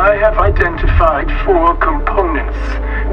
I have identified 4 components,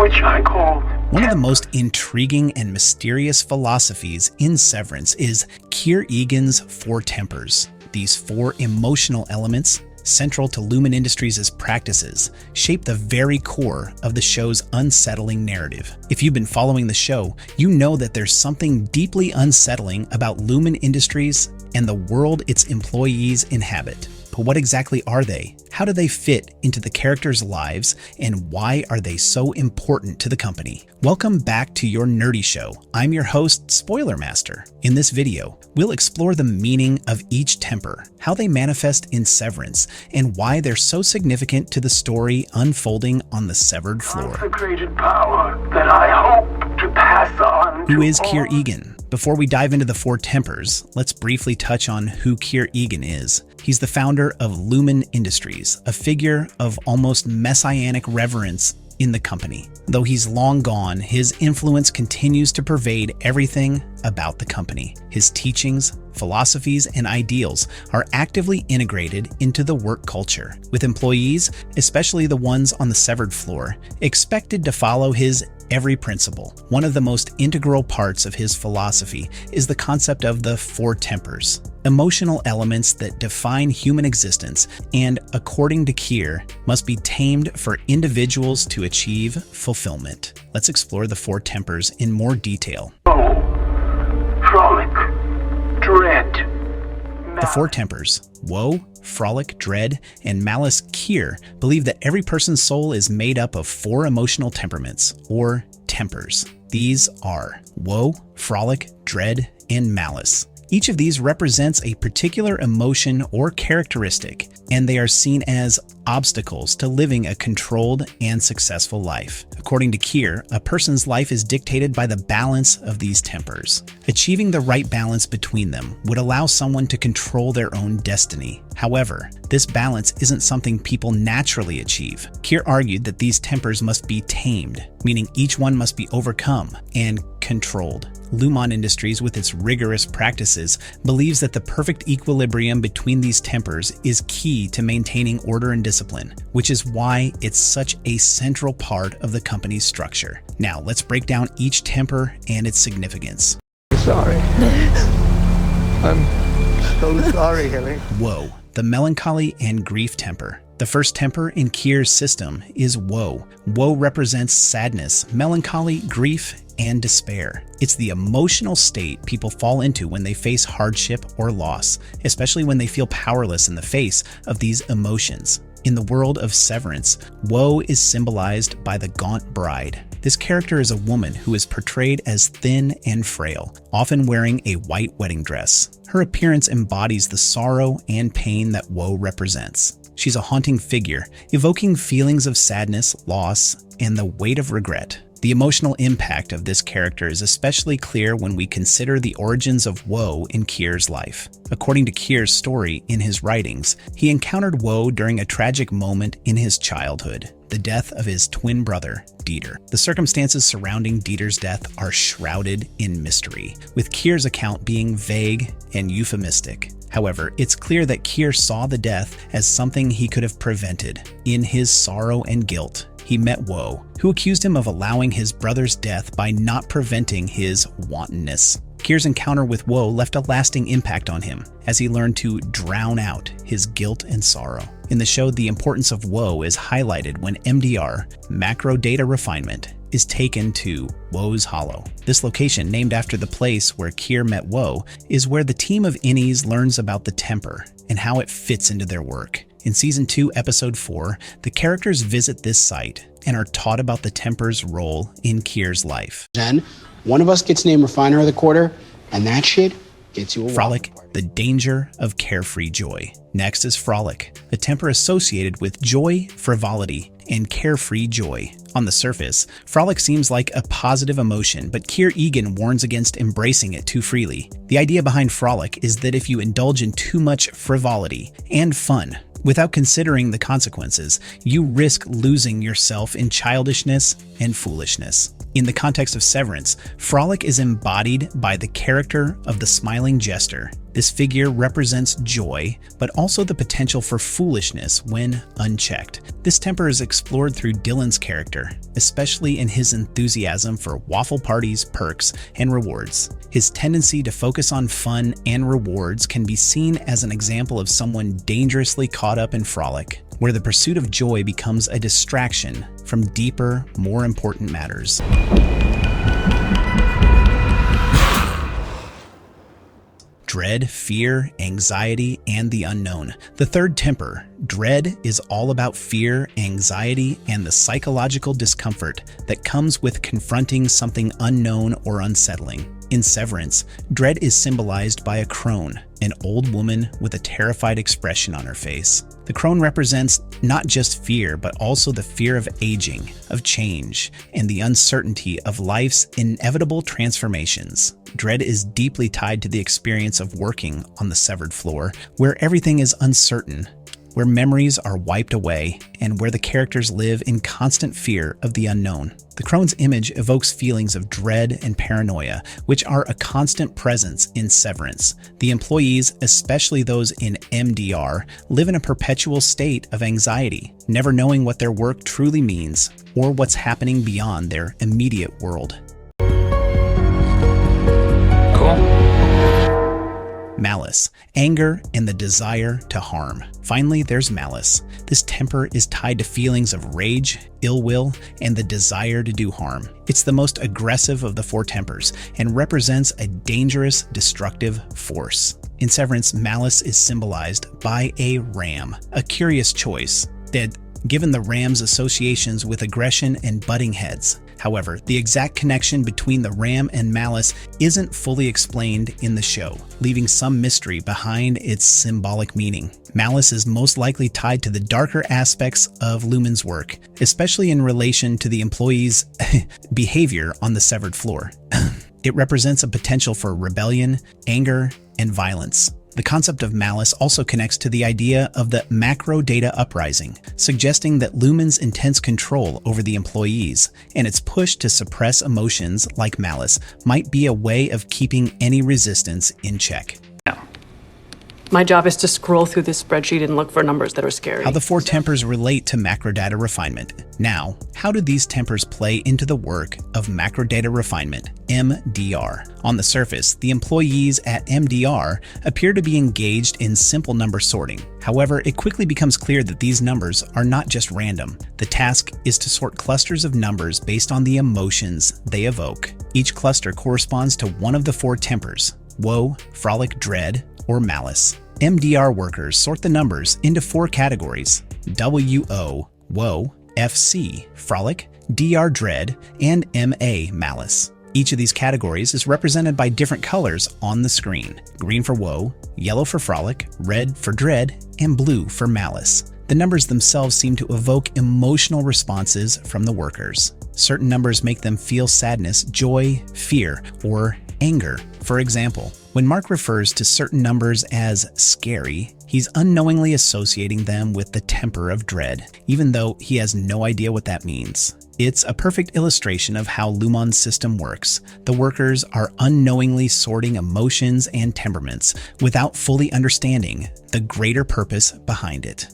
which I call... One of the most intriguing and mysterious philosophies in Severance is Kier Eagan's Four Tempers. These 4 emotional elements, central to Lumon Industries' practices, shape the very core of the show's unsettling narrative. If you've been following the show, you know that there's something deeply unsettling about Lumon Industries and the world its employees inhabit. But what exactly are they? How do they fit into the characters' lives, and why are they so important to the company? Welcome back to your nerdy show. I'm your host, Spoiler Master. In this video, we'll explore the meaning of each temper, how they manifest in Severance, and why they're so significant to the story unfolding on the severed floor. Consecrated power that I hope to pass on. Who is Kier Eagan? Before we dive into the 4 tempers, let's briefly touch on who Kier Eagan is. He's the founder of Lumon Industries, a figure of almost messianic reverence in the company. Though he's long gone, his influence continues to pervade everything about the company. His teachings, philosophies, and ideals are actively integrated into the work culture, with employees, especially the ones on the severed floor, expected to follow his every principle. One of the most integral parts of his philosophy is the concept of the 4 tempers, emotional elements that define human existence and, according to Kier, must be tamed for individuals to achieve fulfillment. Let's explore the 4 tempers in more detail. Frolic, Dread, The 4 tempers, Woe, Frolic, Dread, and Malice Kier believe that every person's soul is made up of 4 emotional temperaments, or tempers. These are Woe, Frolic, Dread, and Malice. Each of these represents a particular emotion or characteristic, and they are seen as obstacles to living a controlled and successful life. According to Kier, a person's life is dictated by the balance of these tempers. Achieving the right balance between them would allow someone to control their own destiny. However, this balance isn't something people naturally achieve. Kier argued that these tempers must be tamed, meaning each one must be overcome and controlled. Lumon Industries, with its rigorous practices, believes that the perfect equilibrium between these tempers is key to maintaining order and discipline, which is why it's such a central part of the company's structure. Now, let's break down each temper and its significance. Sorry. I'm so sorry, Hilly. Woe, the melancholy and grief temper. The first temper in Kier's system is Woe. Woe represents sadness, melancholy, grief, and despair. It's the emotional state people fall into when they face hardship or loss, especially when they feel powerless in the face of these emotions. In the world of Severance, Woe is symbolized by the gaunt bride. This character is a woman who is portrayed as thin and frail, often wearing a white wedding dress. Her appearance embodies the sorrow and pain that Woe represents. She's a haunting figure, evoking feelings of sadness, loss, and the weight of regret. The emotional impact of this character is especially clear when we consider the origins of Woe in Kier's life. According to Kier's story in his writings, he encountered Woe during a tragic moment in his childhood, the death of his twin brother, Dieter. The circumstances surrounding Dieter's death are shrouded in mystery, with Kier's account being vague and euphemistic. However, it's clear that Kier saw the death as something he could have prevented. In his sorrow and guilt, he met Woe, who accused him of allowing his brother's death by not preventing his wantonness. Kier's encounter with Woe left a lasting impact on him, as he learned to drown out his guilt and sorrow. In the show, the importance of Woe is highlighted when MDR, macro data refinement, is taken to Woe's Hollow. This location, named after the place where Kier met Woe, is where the team of innies learns about the temper and how it fits into their work. In Season 2, Episode 4, the characters visit this site and are taught about the temper's role in Kier's life. Then, one of us gets named Refiner of the Quarter, and that shit gets you a Frolic, the danger of carefree joy. Next is Frolic, a temper associated with joy, frivolity, and carefree joy. On the surface, Frolic seems like a positive emotion, but Kier Eagan warns against embracing it too freely. The idea behind Frolic is that if you indulge in too much frivolity and fun, without considering the consequences, you risk losing yourself in childishness and foolishness. In the context of Severance, Frolic is embodied by the character of the smiling jester. This figure represents joy, but also the potential for foolishness when unchecked. This temper is explored through Dylan's character, especially in his enthusiasm for waffle parties, perks, and rewards. His tendency to focus on fun and rewards can be seen as an example of someone dangerously caught up in Frolic, where the pursuit of joy becomes a distraction from deeper, more important matters. Dread, fear, anxiety, and the unknown. The third temper, dread, is all about fear, anxiety, and the psychological discomfort that comes with confronting something unknown or unsettling. In Severance, dread is symbolized by a crone, an old woman with a terrified expression on her face. The crone represents not just fear, but also the fear of aging, of change, and the uncertainty of life's inevitable transformations. Dread is deeply tied to the experience of working on the severed floor, where everything is uncertain, where memories are wiped away, and where the characters live in constant fear of the unknown. The crone's image evokes feelings of dread and paranoia, which are a constant presence in Severance. The employees, especially those in MDR, live in a perpetual state of anxiety, never knowing what their work truly means or what's happening beyond their immediate world. Malice, anger and the desire to harm. Finally, there's Malice. This temper is tied to feelings of rage, ill will, and the desire to do harm. It's the most aggressive of the four tempers and represents a dangerous, destructive force. In Severance, Malice is symbolized by a ram, a curious choice that, given the ram's associations with aggression and butting heads. However, the exact connection between the ram and Malice isn't fully explained in the show, leaving some mystery behind its symbolic meaning. Malice is most likely tied to the darker aspects of Lumon's work, especially in relation to the employees' behavior on the severed floor. It represents a potential for rebellion, anger, and violence. The concept of malice also connects to the idea of the macro data uprising, suggesting that Lumon's intense control over the employees and its push to suppress emotions like malice might be a way of keeping any resistance in check. My job is to scroll through this spreadsheet and look for numbers that are scary. How the four tempers relate to macro data refinement. Now, how do these tempers play into the work of macro data refinement, MDR? On the surface, the employees at MDR appear to be engaged in simple number sorting. However, it quickly becomes clear that these numbers are not just random. The task is to sort clusters of numbers based on the emotions they evoke. Each cluster corresponds to one of the four tempers: woe, frolic, dread, or malice. MDR workers sort the numbers into four categories: WO, woe, FC, frolic, DR, dread, and MA, malice. Each of these categories is represented by different colors on the screen: green for woe, yellow for frolic, red for dread, and blue for malice. The numbers themselves seem to evoke emotional responses from the workers. Certain numbers make them feel sadness, joy, fear, or anger. For example, when Mark refers to certain numbers as scary, he's unknowingly associating them with the temper of dread, even though he has no idea what that means. It's a perfect illustration of how Lumon's system works. The workers are unknowingly sorting emotions and temperaments without fully understanding the greater purpose behind it.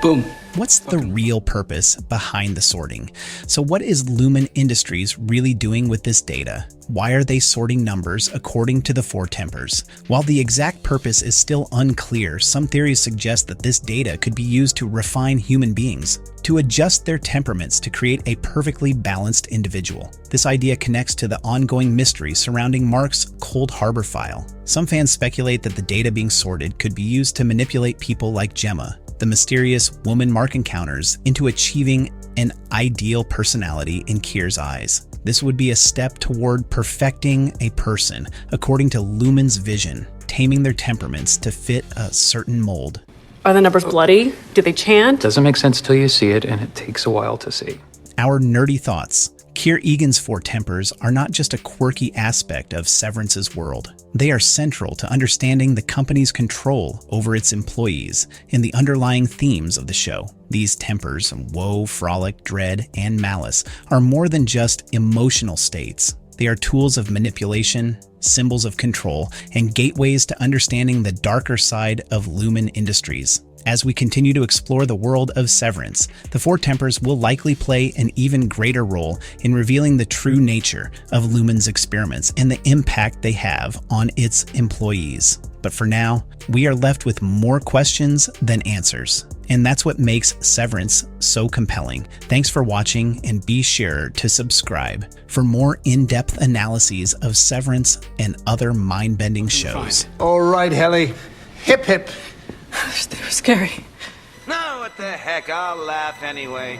Boom. What's the real purpose behind the sorting? So what is Lumon Industries really doing with this data? Why are they sorting numbers according to the four tempers? While the exact purpose is still unclear, some theories suggest that this data could be used to refine human beings, to adjust their temperaments to create a perfectly balanced individual. This idea connects to the ongoing mystery surrounding Mark's Cold Harbor file. Some fans speculate that the data being sorted could be used to manipulate people like Gemma, the mysterious woman Mark encounters, into achieving an ideal personality in Kier's eyes. This would be a step toward perfecting a person according to Lumon's vision, taming their temperaments to fit a certain mold. Are the numbers bloody? Do they chant? Doesn't make sense till you see it, and it takes a while to see. Our nerdy thoughts. Kier Eagan's Four Tempers are not just a quirky aspect of Severance's world. They are central to understanding the company's control over its employees and the underlying themes of the show. These tempers, woe, frolic, dread, and malice, are more than just emotional states. They are tools of manipulation, symbols of control, and gateways to understanding the darker side of Lumon Industries. As we continue to explore the world of Severance, the Four Tempers will likely play an even greater role in revealing the true nature of Lumon's experiments and the impact they have on its employees. But for now, we are left with more questions than answers. And that's what makes Severance so compelling. Thanks for watching, and be sure to subscribe for more in-depth analyses of Severance and other mind-bending shows. All right, Helly. Hip hip. They were scary. No, what the heck, I'll laugh anyway.